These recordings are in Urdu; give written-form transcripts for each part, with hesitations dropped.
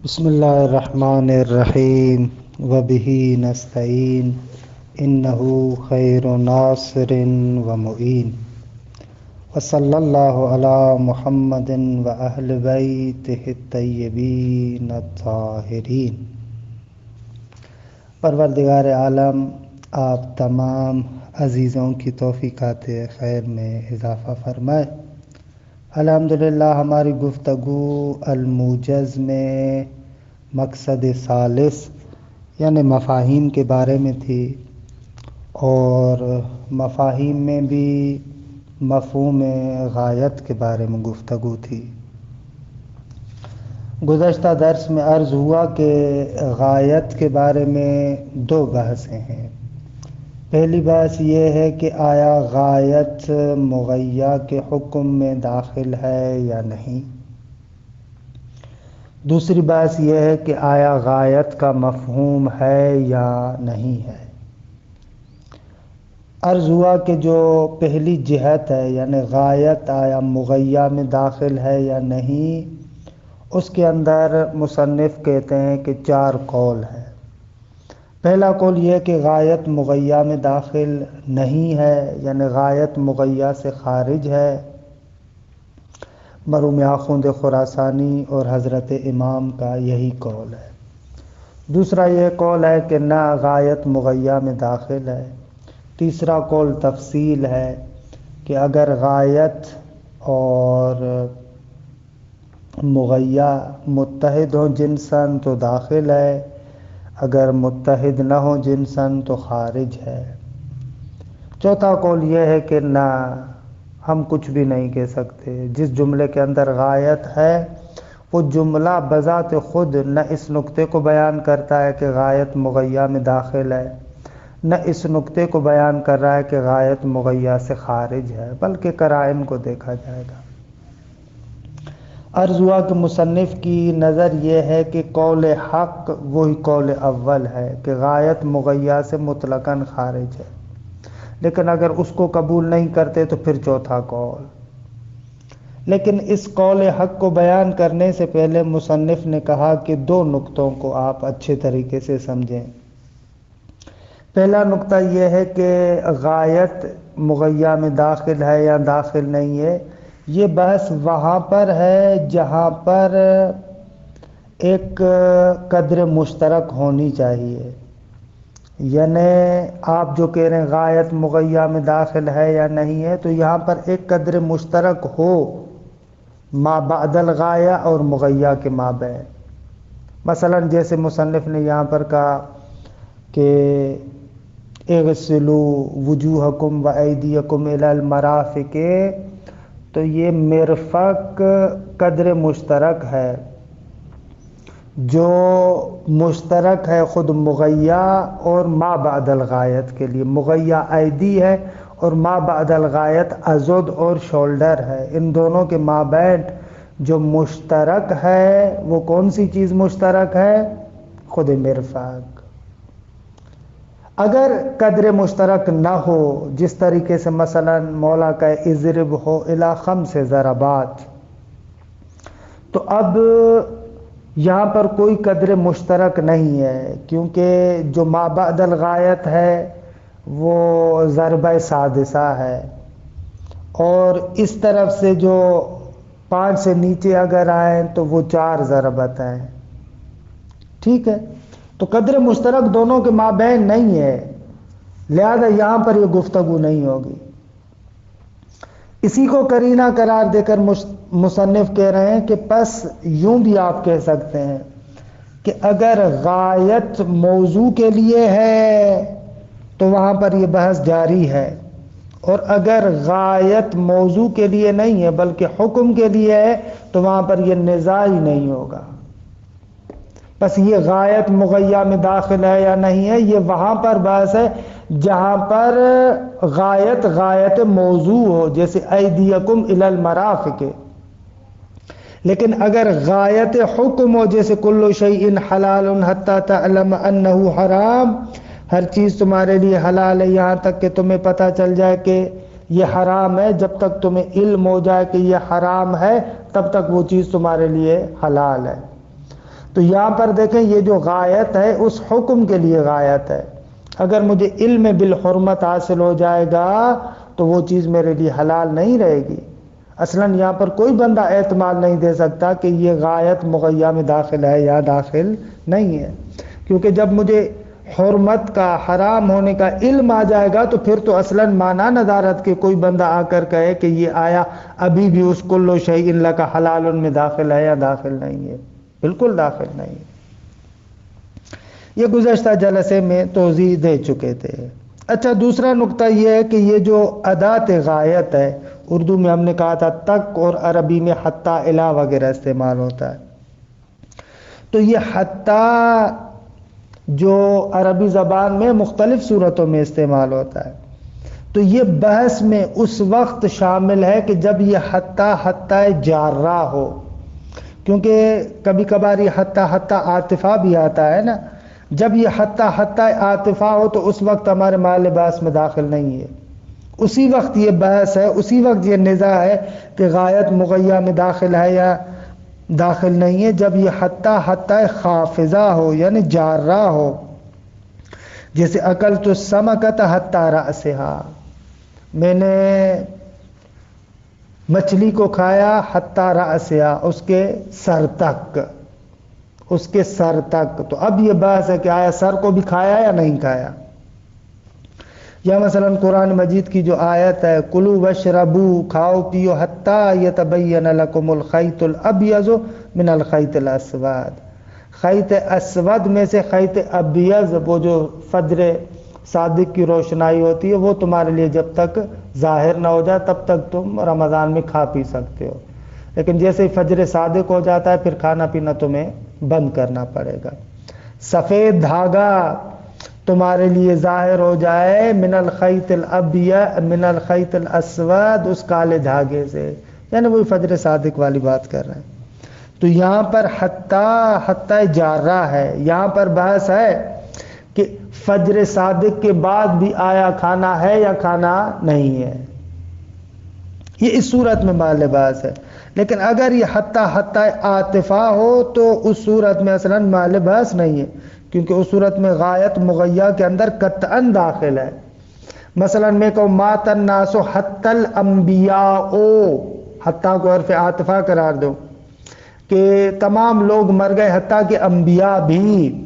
بسم اللہ الرحمن الرحیم وبہ نستعین انہ خیر ناصر و معین وصلی اللہ علی محمد و اہل بیتہ الطیبین الطاہرین۔ پروردگار عالم آپ تمام عزیزوں کی توفیقات خیر میں اضافہ فرمائے۔ الحمدللہ ہماری گفتگو الموجز میں مقصد ثالث یعنی مفاہیم کے بارے میں تھی، اور مفاہیم میں بھی مفہوم غایت کے بارے میں گفتگو تھی۔ گزشتہ درس میں عرض ہوا کہ غایت کے بارے میں دو بحثیں ہیں۔ پہلی بحث یہ ہے کہ آیا غایت مغیّہ کے حکم میں داخل ہے یا نہیں۔ دوسری بحث یہ ہے کہ آیا غایت کا مفہوم ہے یا نہیں ہے۔ عرض ہوا کہ جو پہلی جہت ہے یعنی غایت آیا مغیّہ میں داخل ہے یا نہیں، اس کے اندر مصنف کہتے ہیں کہ 4 قول ہیں۔ پہلا قول یہ کہ غایت مغیّہ میں داخل نہیں ہے، یعنی غایت مغیّہ سے خارج ہے۔ مرحوم آخوند خراسانی اور حضرت امام کا یہی قول ہے۔ دوسرا یہ قول ہے کہ نہ غایت مغیّہ میں داخل ہے۔ تیسرا قول تفصیل ہے کہ اگر غایت اور مغیّہ متحد ہوں جنساً تو داخل ہے، اگر متحد نہ ہوں جنساً تو خارج ہے۔ چوتھا قول یہ ہے کہ نہ، ہم کچھ بھی نہیں کہہ سکتے۔ جس جملے کے اندر غایت ہے وہ جملہ بذات خود نہ اس نقطے کو بیان کرتا ہے کہ غایت مغیّہ میں داخل ہے، نہ اس نقطے کو بیان کر رہا ہے کہ غایت مغیّہ سے خارج ہے، بلکہ قرائن کو دیکھا جائے گا۔ عرض ہوا کہ مصنف کی نظر یہ ہے کہ قول حق وہی قول اول ہے کہ غایت مغیّہ سے مطلقاً خارج ہے، لیکن اگر اس کو قبول نہیں کرتے تو پھر چوتھا قول۔ لیکن اس قول حق کو بیان کرنے سے پہلے مصنف نے کہا کہ 2 نقطوں کو آپ اچھے طریقے سے سمجھیں۔ پہلا نقطہ یہ ہے کہ غایت مغیّہ میں داخل ہے یا داخل نہیں ہے، یہ بحث وہاں پر ہے جہاں پر ایک قدر مشترک ہونی چاہیے۔ یعنی آپ جو کہہ رہے ہیں غایت مغیّہ میں داخل ہے یا نہیں ہے، تو یہاں پر ایک قدر مشترک ہو ما بعد الغایہ اور مغیّہ کے مابین۔ مثلا جیسے مصنف نے یہاں پر کہا کہ اغسلوا وجوہکم و ایدیکم الی المرافق، تو یہ مرفق قدر مشترک ہے، جو مشترک ہے خود مغیّہ اور ما بعد الغایت کے لیے۔ مغیّہ ایدی ہے اور ما بعد الغایت عضد اور شولڈر ہے۔ ان دونوں کے مابین جو مشترک ہے وہ کون سی چیز مشترک ہے؟ خود مرفق۔ اگر قدر مشترک نہ ہو، جس طریقے سے مثلا مولا کا اضرب ہو الی 5 ضربات، تو اب یہاں پر کوئی قدر مشترک نہیں ہے، کیونکہ جو ما بعد الغایت ہے وہ ضربہ سادسہ ہے، اور اس طرف سے جو 5 سے نیچے اگر آئیں تو وہ 4 ضربت ہیں۔ ٹھیک ہے، تو قدر مشترک دونوں کے مابین نہیں ہے، لہذا یہاں پر یہ گفتگو نہیں ہوگی۔ اسی کو قرینہ قرار دے کر مصنف کہہ رہے ہیں کہ پس یوں بھی آپ کہہ سکتے ہیں کہ اگر غایت موضوع کے لیے ہے تو وہاں پر یہ بحث جاری ہے، اور اگر غایت موضوع کے لیے نہیں ہے بلکہ حکم کے لیے ہے تو وہاں پر یہ نزاع ہی نہیں ہوگا۔ بس یہ غایت مغیّہ میں داخل ہے یا نہیں ہے، یہ وہاں پر بحث ہے جہاں پر غایت موضوع ہو، جیسے ایدیکم الی المرافق۔ لیکن اگر غایت حکم ہو، جیسے کل شیء حلال حتی تعلم انہ حرام، ہر چیز تمہارے لیے حلال ہے یہاں تک کہ تمہیں پتہ چل جائے کہ یہ حرام ہے، جب تک تمہیں علم ہو جائے کہ یہ حرام ہے تب تک وہ چیز تمہارے لیے حلال ہے۔ تو یہاں پر دیکھیں یہ جو غایت ہے اس حکم کے لیے غایت ہے. اگر مجھے علم بالحرمت حاصل ہو جائے گا تو وہ چیز میرے لیے حلال نہیں رہے گی. اصلاً یہاں پر کوئی بندہ اعتماد نہیں دے سکتا کہ یہ غایت مغیّہ میں داخل ہے یا داخل نہیں ہے، کیونکہ جب مجھے حرمت کا حرام ہونے کا علم آ جائے گا تو پھر تو اصلاً مانا ندارت کے کوئی بندہ آ کر کہے کہ یہ آیا ابھی بھی اس کل شیء لک حلال میں داخل ہے یا داخل نہیں ہے. بالکل داخل نہیں ہے. یہ گزشتہ جلسے میں توضیح دے چکے تھے. اچھا، دوسرا نقطہ یہ ہے کہ یہ جو ادات غایت ہے، اردو میں ہم نے کہا تھا تک اور عربی میں حتی الی وغیرہ استعمال ہوتا ہے. تو یہ حتی جو عربی زبان میں مختلف صورتوں میں استعمال ہوتا ہے، تو یہ بحث میں اس وقت شامل ہے کہ جب یہ حتی جارہ ہو، کیونکہ کبھی کبھار یہ حتی عاطفہ بھی آتا ہے نا. جب یہ حتی عاطفہ ہو تو اس وقت ہمارے محل بحث میں داخل نہیں ہے. اسی وقت یہ بحث ہے، اسی وقت یہ نزاع ہے کہ غایت مغیّہ میں داخل ہے یا داخل نہیں ہے، جب یہ حتی خافضہ ہو یعنی جارہ ہو. جیسے اکلت السمکۃ حتی رأسہا، میں نے مچھلی کو کھایا حتی رأسہا، اس کے سر تک، اس کے سر تک. تو اب یہ بحث ہے کہ آیا سر کو بھی کھایا یا نہیں کھایا. یا مثلا قرآن مجید کی جو آیت ہے کلوا واشربوا، کھاؤ پیو حتی یتبین لکم الخیط الابیض من الخیط الاسود. خیط اسود میں سے خیط ابیض، وہ جو فجر صادق کی روشنائی ہوتی ہے، وہ تمہارے لیے جب تک ظاہر نہ ہو جائے تب تک تم رمضان میں کھا پی سکتے ہو. لیکن جیسے ہی فجر صادق ہو جاتا ہے پھر کھانا پینا تمہیں بند کرنا پڑے گا. سفید دھاگا تمہارے لیے ظاہر ہو جائے من الخیط الابیض من الخیط الاسود، اس کالے دھاگے سے، یعنی وہی فجر صادق والی بات کر رہے ہیں. تو یہاں پر حتی جارہ ہے. یہاں پر بحث ہے کہ فجر صادق کے بعد بھی آیا کھانا ہے یا کھانا نہیں ہے. یہ اس صورت میں محل بحث ہے. لیکن اگر یہ حتی عاطفہ ہو تو اس صورت میں اصلا محل بحث نہیں ہے، کیونکہ اس صورت میں غایت مغیّہ کے اندر قطعاً داخل ہے. مثلا میں کہوں مات الناس حتی الانبیاء، حتی کو حرف عاطفہ قرار دو کہ تمام لوگ مر گئے حتیٰ کہ انبیاء بھی.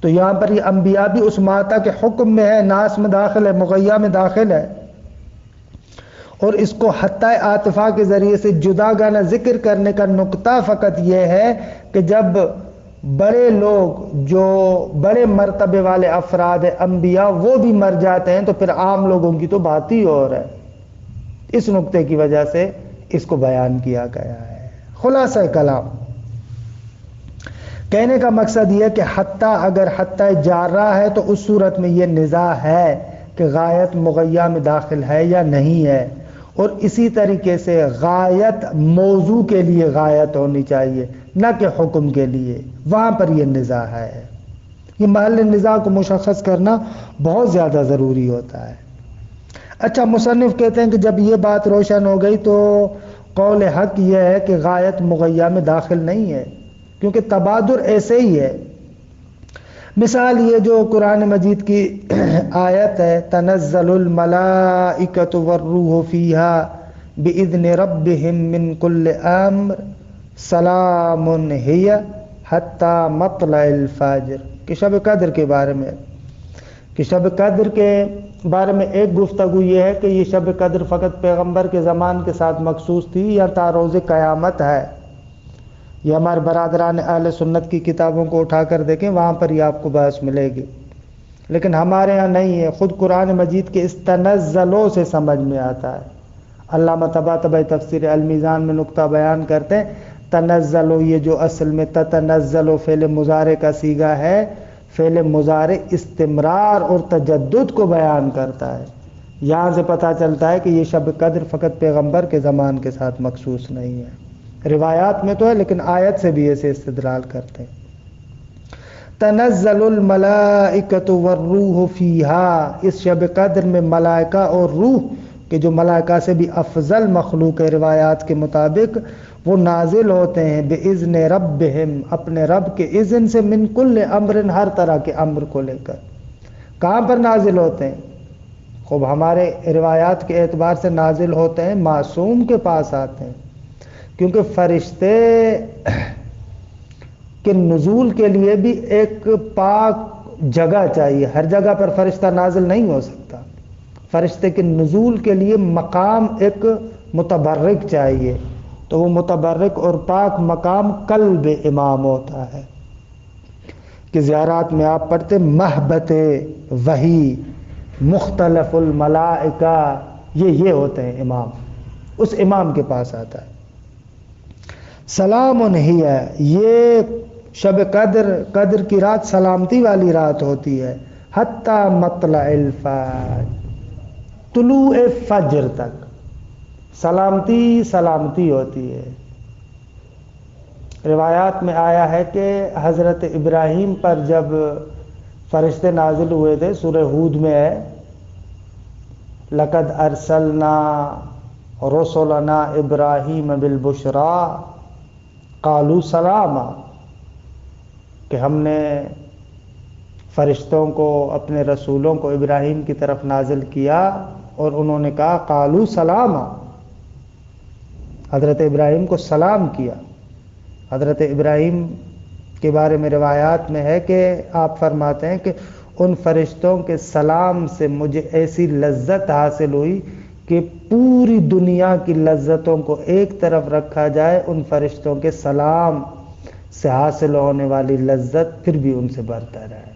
تو یہاں پر یہ انبیاء بھی اس ماتا کے حکم میں ہے، ناس میں داخل ہے، مغیّہ میں داخل ہے. اور اس کو حتی عاطفہ کے ذریعے سے جداگانہ ذکر کرنے کا نقطہ فقط یہ ہے کہ جب بڑے لوگ جو بڑے مرتبے والے افراد ہیں انبیاء وہ بھی مر جاتے ہیں تو پھر عام لوگوں کی تو بات ہی اور ہے. اس نقطے کی وجہ سے اس کو بیان کیا گیا ہے. خلاصہ کلام کہنے کا مقصد یہ کہ حتی اگر حتی جارہ ہے تو اس صورت میں یہ نزاع ہے کہ غایت مغیّہ میں داخل ہے یا نہیں ہے. اور اسی طریقے سے غایت موضوع کے لیے غایت ہونی چاہیے نہ کہ حکم کے لیے، وہاں پر یہ نزاع ہے. یہ محل نزاع کو مشخص کرنا بہت زیادہ ضروری ہوتا ہے. اچھا، مصنف کہتے ہیں کہ جب یہ بات روشن ہو گئی تو قول حق یہ ہے کہ غایت مغیّہ میں داخل نہیں ہے، کیونکہ تبادر ایسے ہی ہے. مثال یہ جو قرآن مجید کی آیت ہے تنزل الملائکۃ والروح فیہا بإذن ربہم من کل امر سلام ہی حتی مطلع الفجر، کہ شب قدر کے بارے میں، کہ شب قدر کے بارے میں ایک گفتگو یہ ہے کہ یہ شب قدر فقط پیغمبر کے زمان کے ساتھ مخصوص تھی یا تا روز قیامت ہے. یہ ہمارے برادران اہل سنت کی کتابوں کو اٹھا کر دیکھیں، وہاں پر یہ آپ کو بحث ملے گی. لیکن ہمارے ہاں نہیں ہے. خود قرآن مجید کے اس تنزلوں سے سمجھ میں آتا ہے. علامہ طباطبائی تفسیر المیزان میں نقطہ بیان کرتے ہیں تنزلو، یہ جو اصل میں تتنزلو فعل مضارع کا صیغہ ہے، فعل مضارع استمرار اور تجدد کو بیان کرتا ہے. یہاں سے پتہ چلتا ہے کہ یہ شب قدر فقط پیغمبر کے زمان کے ساتھ مخصوص نہیں ہے. روایات میں تو ہے لیکن آیت سے بھی ایسے استدلال کرتے ہیں. تنزل الملائکۃ والروح فیہا، اس شب قدر میں ملائکہ اور روح، کہ جو ملائکہ سے بھی افضل مخلوق ہے روایات کے مطابق، وہ نازل ہوتے ہیں بِإِذْنِ رَبِّهِمْ، اپنے رب کے اذن سے، من کل امر، ہر طرح کے امر کو لے کر۔ کہاں پر نازل ہوتے ہیں؟ خوب ہمارے روایات کے اعتبار سے نازل ہوتے ہیں معصوم کے پاس آتے ہیں، کیونکہ فرشتے کے نزول کے لیے بھی ایک پاک جگہ چاہیے، ہر جگہ پر فرشتہ نازل نہیں ہو سکتا۔ فرشتے کے نزول کے لیے مقام ایک متبرک چاہیے، تو وہ متبرک اور پاک مقام قلب امام ہوتا ہے کہ زیارات میں آپ پڑھتے محبت وحی مختلف الملائکہ، یہ ہوتے ہیں امام، اس امام کے پاس آتا ہے۔ سلام ہی ہے، یہ شب قدر کی رات سلامتی والی رات ہوتی ہے، حتی مطلع الفجر، طلوع فجر تک سلامتی ہوتی ہے۔ روایات میں آیا ہے کہ حضرت ابراہیم پر جب فرشتے نازل ہوئے تھے، سورہ ہود میں ہے لَقَدْ أَرْسَلْنَا رُسُلَنَا إِبْرَاهِيمَ بِالْبُشْرَىٰ قَالُوا سَلَامًا، کہ ہم نے فرشتوں کو، اپنے رسولوں کو ابراہیم کی طرف نازل کیا اور انہوں نے کہا قالوا سلاما، حضرت ابراہیم کو سلام کیا۔ حضرت ابراہیم کے بارے میں روایات میں ہے کہ آپ فرماتے ہیں کہ ان فرشتوں کے سلام سے مجھے ایسی لذت حاصل ہوئی کہ پوری دنیا کی لذتوں کو ایک طرف رکھا جائے، ان فرشتوں کے سلام سے حاصل ہونے والی لذت پھر بھی ان سے برتر ہے۔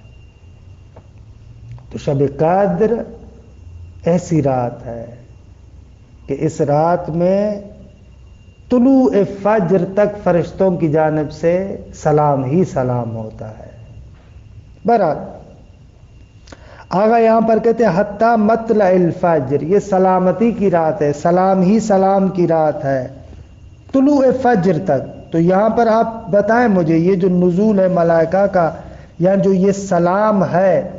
تو شب قدر ایسی رات ہے کہ اس رات میں طلوع فجر تک فرشتوں کی جانب سے سلام ہی سلام ہوتا ہے۔ بہرحال آگا یہاں پر کہتے ہیں حتی مطلع الفجر، یہ سلامتی کی رات ہے، سلام ہی سلام کی رات ہے طلوع فجر تک۔ تو یہاں پر آپ بتائیں مجھے، یہ جو نزول ہے ملائکہ کا یا جو یہ سلام ہے،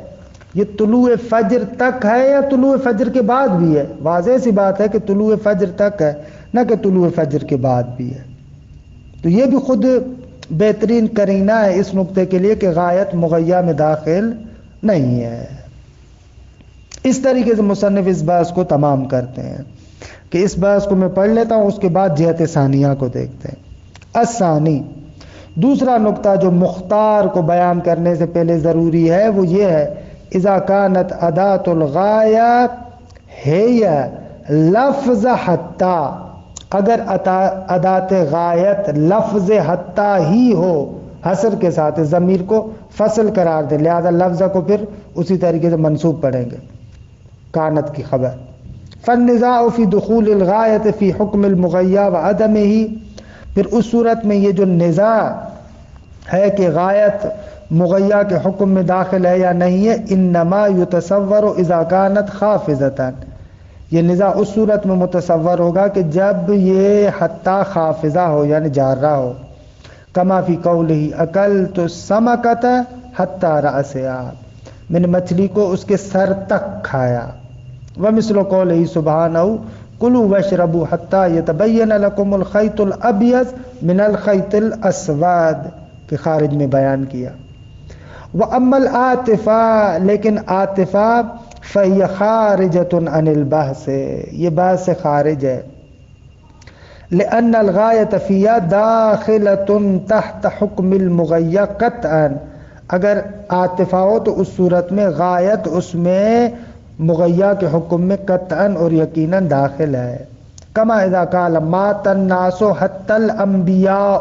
یہ طلوع فجر تک ہے یا طلوع فجر کے بعد بھی ہے؟ واضح سی بات ہے کہ طلوع فجر تک ہے، نہ کہ طلوع فجر کے بعد بھی ہے۔ تو یہ بھی خود بہترین قرینہ ہے اس نقطے کے لیے کہ غایت مغیّہ میں داخل نہیں ہے۔ اس طریقے سے مصنف اس بحث کو تمام کرتے ہیں کہ اس بحث کو میں پڑھ لیتا ہوں، اس کے بعد جہت ثانیہ کو دیکھتے ہیں۔ الثانی، دوسرا نقطہ جو مختار کو بیان کرنے سے پہلے ضروری ہے وہ یہ ہے، اذا كانت اداۃ الغایہ ہی لفظ حتی، اگر ادات غایت لفظ حتی ہی ہو، حصر کے ساتھ ضمیر کو فصل قرار دیں، لہذا لفظ کو پھر اسی طریقے سے منصوب پڑھیں گے، کانت کی خبر۔ فالنزاع فی دخول الغایت فی حکم المغیّہ وعدمہ، پھر اس صورت میں یہ جو نزاع ہے کہ غایت مغیّہ کے حکم میں داخل ہے یا نہیں ہے، انما یتصور اذا کانت خافضۃ، یہ نزاع اس صورت میں متصور ہوگا کہ جب یہ حتی خافضہ ہو یعنی جارہ ہو، کما فی قولہ اکلت السمکۃ حتی رأسہا، میں نے مچھلی کو اس کے سر تک کھایا، ومثل قولہ سبحانہ کلوا واشربوا حتی یتبین لکم الخیط الابیض من الخیط الاسود کے خارج میں بیان کیا۔ وَأَمَّا الْعَاطِفَةُ، لیکن عاطفہ فَهِيَ خَارِجَةٌ عَنِ الْبَحْثِ، یہ بحث سے خارج ہے، لِأَنَّ الْغَایَةَ فِيهَا دَاخِلَةٌ تَحْتَ حُکْمِ الْمُغَیّہ قطعاً، اگر عاطفہ ہو تو اس صورت میں غایت اس میں مغیّہ کے حکم میں قطعاً اور یقیناً داخل ہے۔ کما اذا قال مات الناس حتی الانبیاء،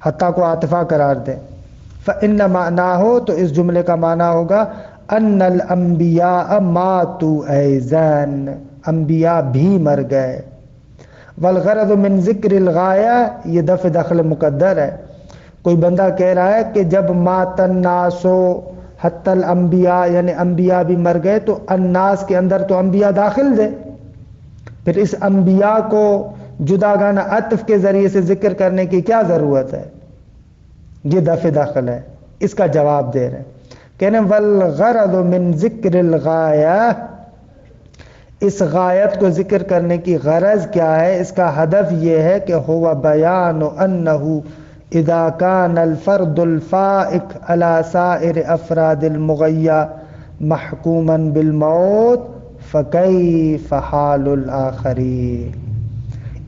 حتی کو عاطفہ قرار دیں، فإن معناه، تو اس جملے کا معنی ہوگا ان الانبیاء ماتوا ایضاً، انبیاء بھی مر گئے۔ والغرض من ذکر الغایہ، یہ دفع دخل مقدر ہے، کوئی بندہ کہہ رہا ہے کہ جب مات الناس حتی الانبیاء یعنی انبیاء بھی مر گئے، تو الناس کے اندر تو انبیاء داخل دے، پھر اس انبیاء کو جداگانہ عطف کے ذریعے سے ذکر کرنے کی کیا ضرورت ہے؟ یہ دفع دخل ہے، اس کا جواب دے رہے ہیں، کہنے والغرض من ذکر الغایہ اس غایت کو ذکر کرنے کی غرض کیا ہے؟ اس کا ہدف یہ ہے کہ ہوا بیان انہ اذا کان الفرد الفائق علی سائر افراد المغیّا محکوما بالموت فکیف حال الآخرین۔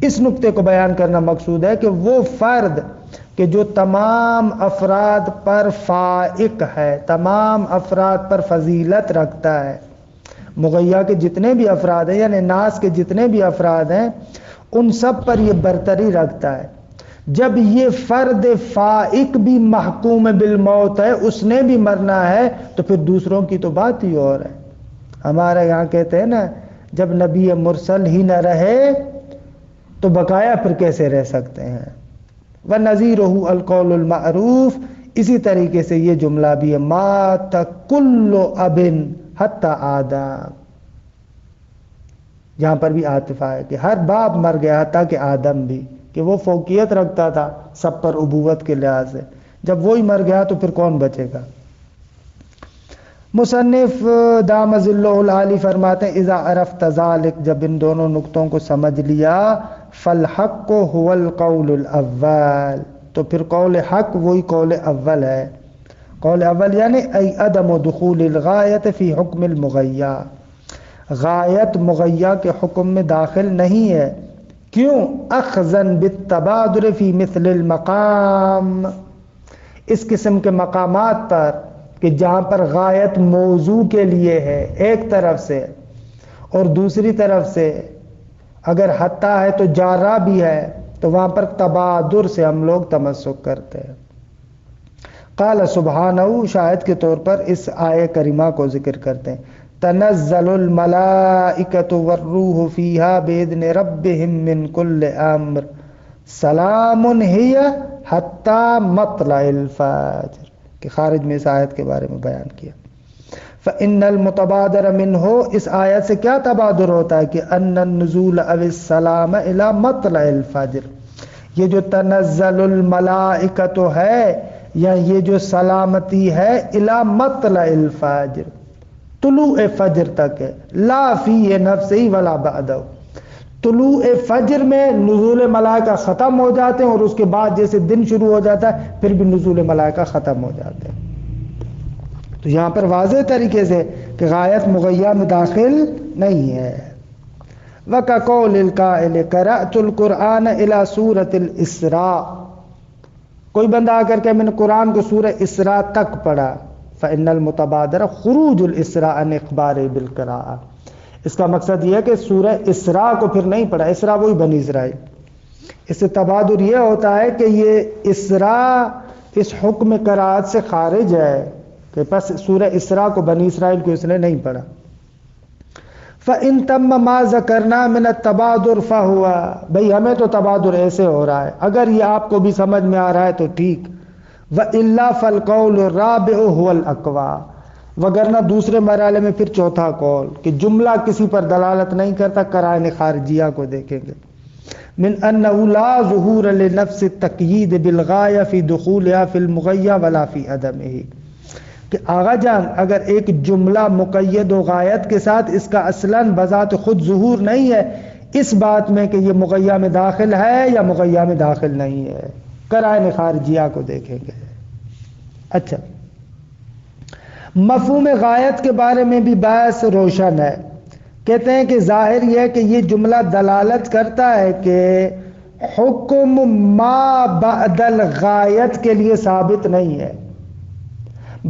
اس نقطے کو بیان کرنا مقصود ہے کہ وہ فرد کہ جو تمام افراد پر فائق ہے، تمام افراد پر فضیلت رکھتا ہے، مغیّا کے جتنے بھی افراد ہیں یعنی ناس کے جتنے بھی افراد ہیں ان سب پر یہ برتری رکھتا ہے، جب یہ فرد فائق بھی محکوم بالموت ہے، اس نے بھی مرنا ہے، تو پھر دوسروں کی تو بات ہی اور ہے۔ ہمارے یہاں کہتے ہیں نا، جب نبی مرسل ہی نہ رہے تو بقایا پھر کیسے رہ سکتے ہیں؟ وَنَظِيرُهُ الْقَوْلُ الْمَعْرُوفُ، اسی طریقے سے یہ جملہ بھی ہے، مَاتَ كُلُّ أَبٍ حَتَّى آدم، یہاں پر بھی عاطفہ ہے کہ ہر باپ مر گیا حتیٰ کہ آدم بھی، کہ وہ فوقیت رکھتا تھا سب پر ابوت کے لحاظ سے، جب وہی مر گیا تو پھر کون بچے گا؟ مصنف دام ظلہ العالی فرماتے ہیں اذا عرفت ذلک، جب ان دونوں نقطوں کو سمجھ لیا، فالحق هو القول الاول، تو پھر قول حق وہی قول اول ہے۔ قول اول یعنی ای عدم دخول الغایت فی حکم المغیّا، غایت مغیّا کے حکم میں داخل نہیں ہے، کیوں؟ اخذن بالتبادر فی مثل المقام، اس قسم کے مقامات پر کہ جہاں پر غایت موضوع کے لیے ہے ایک طرف سے، اور دوسری طرف سے اگر حتیٰ ہے تو جارہ بھی ہے، تو وہاں پر تبادر سے ہم لوگ تمسک کرتے ہیں۔ قال سبحانہ، شاہد کے طور پر اس آیہ کریمہ کو ذکر کرتے ہیں، تنزل الملائکۃ والروح فیہا بإذن ربہم من کل امر سلام ہی حتی مطلع الفجر، کہ خارج میں اس آیت کے بارے میں بیان کیا۔ فإن المتبادر منہ، اس آیت سے کیا تبادر ہوتا ہے کہ ان النزول او السلام الی مطلع الفجر، یہ جو تنزل الملائکۃ ہے یا یہ جو سلامتی ہے الی مطلع الفجر، طلوع فجر تک ہے، لا فی نفسی ولا بعدہ، طلوع فجر میں نزول ملائکہ ختم ہو جاتے ہیں اور اس کے بعد جیسے دن شروع ہو جاتا ہے پھر بھی نزول ملائکہ ختم ہو جاتے ہیں۔ تو یہاں پر واضح طریقے سے کہ غایت مغیّا میں داخل نہیں ہے۔ وَكَقَوْلِ الْقَائِلِ قَرَأْتُ الْقُرْآنَ إِلَى سُورَةِ الْإِسْرَاءِ، کوئی بندہ آ کر کہ میں نے قرآن کو سورہ اسراء تک پڑھا، فَإِنَّ الْمُتَبَادِرَ خُرُوجُ الْإِسْرَاءِ عَنْ إِخْبَارِ بِالْقِرَاءَةِ، اس کا مقصد یہ ہے کہ سورہ اسراء کو پھر نہیں پڑھا، اسراء وہی بنی اسرائیل، اس سے تبادر یہ ہوتا ہے کہ یہ اسراء اس حکم قرات سے خارج ہے کہ بس سورہ اسراء کو بنی اسرائیل کو اس نے نہیں پڑھا۔ فَإِن تَمَّ مَا ذَكَرْنَا مِنَ التَّبَادُرِ فَهُوَ، بھئی ہمیں تو تبادر ایسے ہو رہا ہے، اگر یہ آپ کو بھی سمجھ میں آ رہا ہے تو ٹھیک، وَإِلَّا فَالْقَوْلُ الرَّابِعُ هُوَ الْأَقْوَى، وگرنہ دوسرے مرحلے میں پھر چوتھا قول کہ جملہ کسی پر دلالت نہیں کرتا، قرائن خارجیہ کو دیکھیں گے، من انه لا ظہور لنفس التقیید بالغایہ فی دخولها فی المغیّا ولا فی عدمہ، کہ آغا جان اگر ایک جملہ مقید و غایت کے ساتھ اس کا اصلاً بذات خود ظہور نہیں ہے اس بات میں کہ یہ مغیّا میں داخل ہے یا مغیّا میں داخل نہیں ہے، قرائن خارجیہ کو دیکھیں گے۔ اچھا، مفہوم غایت کے بارے میں بھی بحث روشن ہے، کہتے ہیں کہ ظاہر یہ ہے کہ یہ جملہ دلالت کرتا ہے کہ حکم ما بعد الغایت کے لیے ثابت نہیں ہے،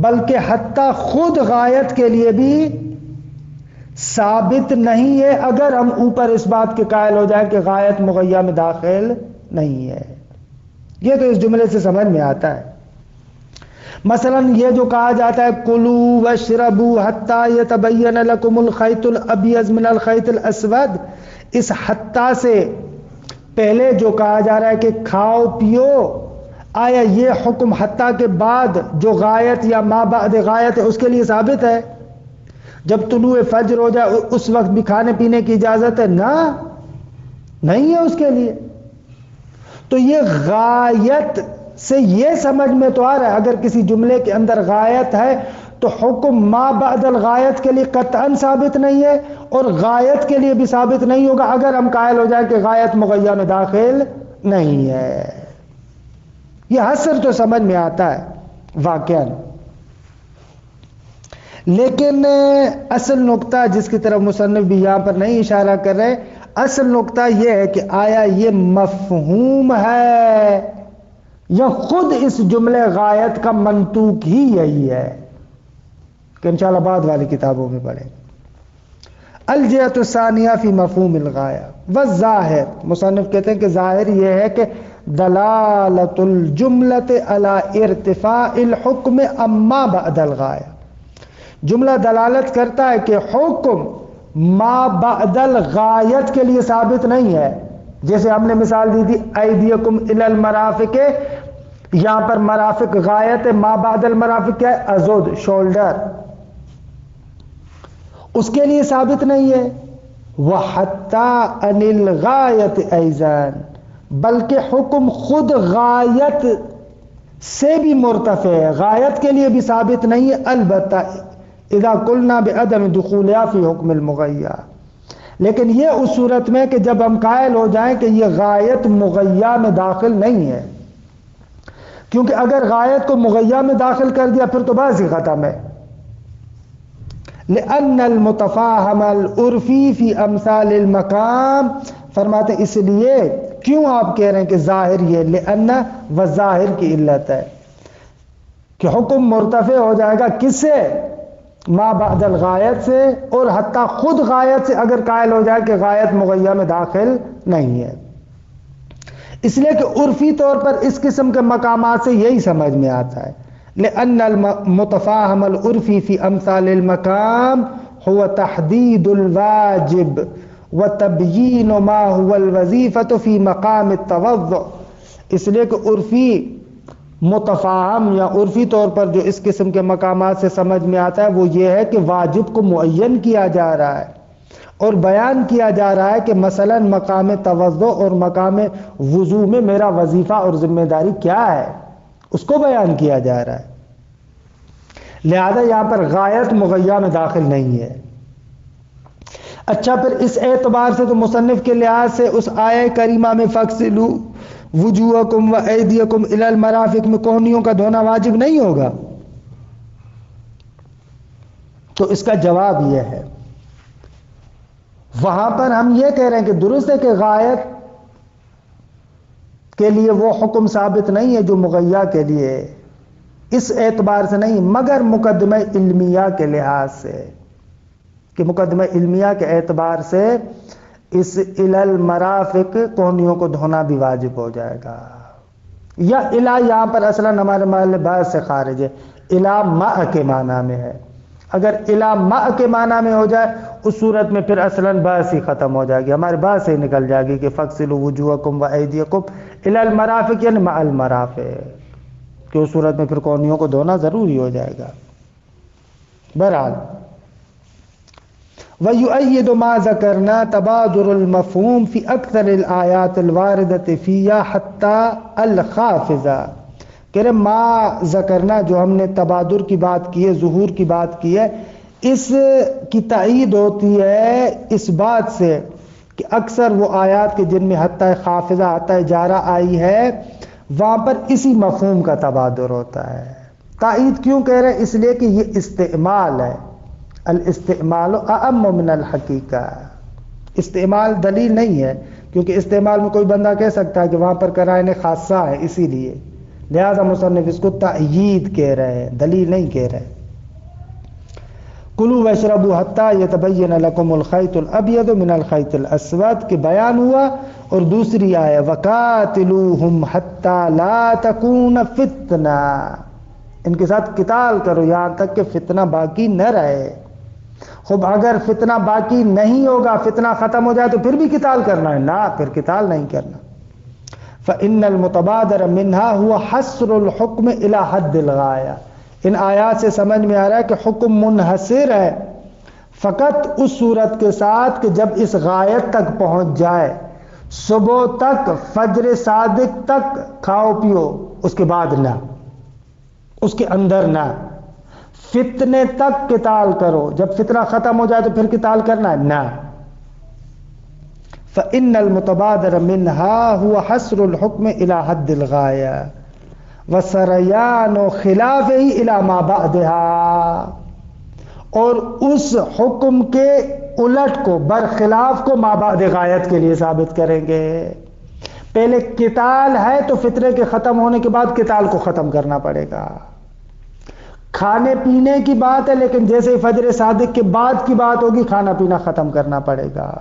بلکہ حتیٰ خود غایت کے لیے بھی ثابت نہیں ہے اگر ہم اوپر اس بات کے قائل ہو جائیں کہ غایت مغیّا میں داخل نہیں ہے۔ یہ تو اس جملے سے سمجھ میں آتا ہے۔ مثلا یہ جو کہا جاتا ہے کلوا واشربوا حتی یتبین لکم الخیط الابیض من الخیط الاسود، اس حتی سے پہلے جو کہا جا رہا ہے کہ کھاؤ پیو، آیا یہ حکم حتی کے بعد جو غایت یا ما بعد غایت ہے اس کے لیے ثابت ہے؟ جب طلوع فجر ہو جائے اس وقت بھی کھانے پینے کی اجازت ہے؟ نہ، نہیں ہے اس کے لیے۔ تو یہ غایت سے یہ سمجھ میں تو آ رہا ہے اگر کسی جملے کے اندر غایت ہے تو حکم ما بعد الغایت کے لیے قطعاً ثابت نہیں ہے اور غایت کے لیے بھی ثابت نہیں ہوگا اگر ہم قائل ہو جائیں کہ غایت مغیّہ میں داخل نہیں ہے. یہ حصر تو سمجھ میں آتا ہے واقعاً، لیکن اصل نقطہ جس کی طرف مصنف بھی یہاں پر نہیں اشارہ کر رہے، اصل نقطہ یہ ہے کہ آیا یہ مفہوم ہے یا خود اس جملے غایت کا منطوق ہی یہی ہے، کہ انشاءاللہ بعد والی کتابوں میں پڑھیں. الجہۃ الثانیہ فی مفہوم الغایہ والظاہر، مصنف کہتے ہیں کہ ظاہر یہ ہے کہ دلالت الجملۃ علی ارتفاع الحکم اما بعد الغایہ، جملہ دلالت کرتا ہے کہ حکم ما بعد الغایت کے لیے ثابت نہیں ہے. جیسے ہم نے مثال دی تھی ایدیکم الی المرافق، یہاں پر مرافق غایت ہے، ما بعد المرافق کیا ہے؟ ازود، شولڈر، اس کے لیے ثابت نہیں ہے. وَحَتَّى عَنِ الْغَایَةِ أَيْضًا، بلکہ حکم خود غایت سے بھی مرتفع ہے، غایت کے لیے بھی ثابت نہیں ہے. البتہ اذا قلنا بعدم دخولها فی حکم المغیّہ، لیکن یہ اس صورت میں کہ جب ہم قائل ہو جائیں کہ یہ غایت مغیّہ میں داخل نہیں ہے، کیونکہ اگر غایت کو مغیّہ میں داخل کر دیا پھر تو بس ہی ختم ہے. لأن المتفاہم العرفی فی امثال المقام، فرماتے اس لیے کیوں آپ کہہ رہے ہیں کہ ظاہر یہ لأن وظاہر کی علت ہے کہ حکم مرتفع ہو جائے گا کس سے؟ ما بعد الغایت سے، اور حتیٰ خود غایت سے اگر قائل ہو جائے کہ غایت مغیّہ میں داخل نہیں ہے. اس لیے کہ عرفی طور پر اس قسم کے مقامات سے یہی سمجھ میں آتا ہے. لأن المتفاہم العرفی فی امثال المقام هو تحدید الواجب وتبیین ما هو الوظیفۃ فی مقام التوضع، اس لیے کہ عرفی متفاہم یا عرفی طور پر جو اس قسم کے مقامات سے سمجھ میں آتا ہے وہ یہ ہے کہ واجب کو معین کیا جا رہا ہے اور بیان کیا جا رہا ہے کہ مثلا مقام توضع اور مقام وضو میں میرا وظیفہ اور ذمہ داری کیا ہے، اس کو بیان کیا جا رہا ہے. لہذا یہاں پر غایت مغیّہ میں داخل نہیں ہے. اچھا، پھر اس اعتبار سے تو مصنف کے لحاظ سے اس آیہ کریمہ میں فَاغْسِلُوا وُجُوهَكُمْ وَأَيْدِيَكُمْ إِلَى الْمَرَافِقِ میں کونیوں کا دھونا واجب نہیں ہوگا. تو اس کا جواب یہ ہے، وہاں پر ہم یہ کہہ رہے ہیں کہ درست ہے کہ غایت کے لیے وہ حکم ثابت نہیں ہے جو مغیّہ کے لیے ہے، اس اعتبار سے نہیں، مگر مقدمہ علمیہ کے لحاظ سے، کہ مقدمہ علمیہ کے اعتبار سے اس الی المرافق کونیوں کو دھونا بھی واجب ہو جائے گا. یا الا یہاں پر اصلا ہمارے محل بحث سے خارج ہے، الا مع کے معنی میں ہے. اگر الا مع کے معنی میں ہو جائے اس صورت میں پھر اصلا بحث ہی ختم ہو جائے گی، ہمارے بحث سے نکل جائے گی کہ فَاغْسِلُوا وُجُوهَكُمْ وَأَيْدِيَكُمْ إِلَى الْمَرَافِقِ یعنی مع المرافق، کہ اس صورت میں پھر کونیوں کو دھونا ضروری ہو جائے گا. بہرحال وَيُؤَيِّدُ مَا ذَكَرْنَا تَبَادُرُ الْمَفْهُومِ فِي أَكْثَرِ الْآيَاتِ الْوَارِدَةِ فِيهَا حَتَّى الْخَافِضَةِ، کہ ما ذکرنا جو ہم نے تبادر کی بات کی ہے، ظہور کی بات کی ہے، اس کی تائید ہوتی ہے اس بات سے کہ اکثر وہ آیات کے جن میں حتی خافضہ حتی جارہ آئی ہے وہاں پر اسی مفہوم کا تبادر ہوتا ہے. تائید کیوں کہہ رہے ہیں؟ اس لیے کہ یہ استعمال ہے، الاستعمال اعم من الحقیقہ، استعمال دلیل نہیں ہے، کیونکہ استعمال میں کوئی بندہ کہہ سکتا ہے کہ وہاں پر قرائن خاصہ ہے، اسی لیے لہذا مصنف اس کو تأیید کہہ رہے ہیں، دلیل نہیں کہہ رہے. کلوا واشربوا حتی یتبین لکم الخیط الابیض من الخیط الاسود کے بیان ہوا. اور دوسری آیہ وقاتلوہم حتی لا تکون فتنہ، ان کے ساتھ قتال کرو یہاں تک کہ فتنہ باقی نہ رہے. خب اگر فتنہ باقی نہیں ہوگا، فتنہ ختم ہو جائے تو پھر بھی قتال کرنا ہے؟ نہ، پھر قتال نہیں کرنا. فإن المتبادر منها هو حصر الحکم الى حد الغایہ، ان آیات سے سمجھ میں آ رہا ہے کہ حکم منحصر ہے فقط اس صورت کے ساتھ کہ جب اس غایت تک پہنچ جائے، صبح تک، فجر صادق تک کھاؤ پیو، اس کے بعد نہ، اس کے اندر نہ. فتنے تک قتال کرو، جب فتنہ ختم ہو جائے تو پھر قتال کرنا ہے نہ۔ فإن المتبادر منها هو حصر الحكم إلى حد الغاية وسريان خلافه إلى ما بعدها، اور اس حکم کے الٹ کو، برخلاف کو ما بعد غایت کے لیے ثابت کریں گے۔ پہلے قتال ہے تو فتنے کے ختم ہونے کے بعد قتال کو ختم کرنا پڑے گا۔ کھانے پینے کی بات ہے، لیکن جیسے ہی فجر صادق کے بعد کی بات ہوگی کھانا پینا ختم کرنا پڑے گا۔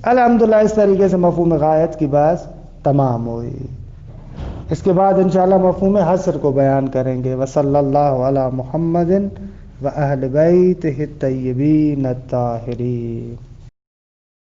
الحمدللہ اس طریقے سے مفہوم غایت کی بات تمام ہوئی۔ اس کے بعد انشاءاللہ مفہوم حصر کو بیان کریں گے۔ وصلی اللہ علی محمد و اہل بیتہ الطیبین الطاہرین۔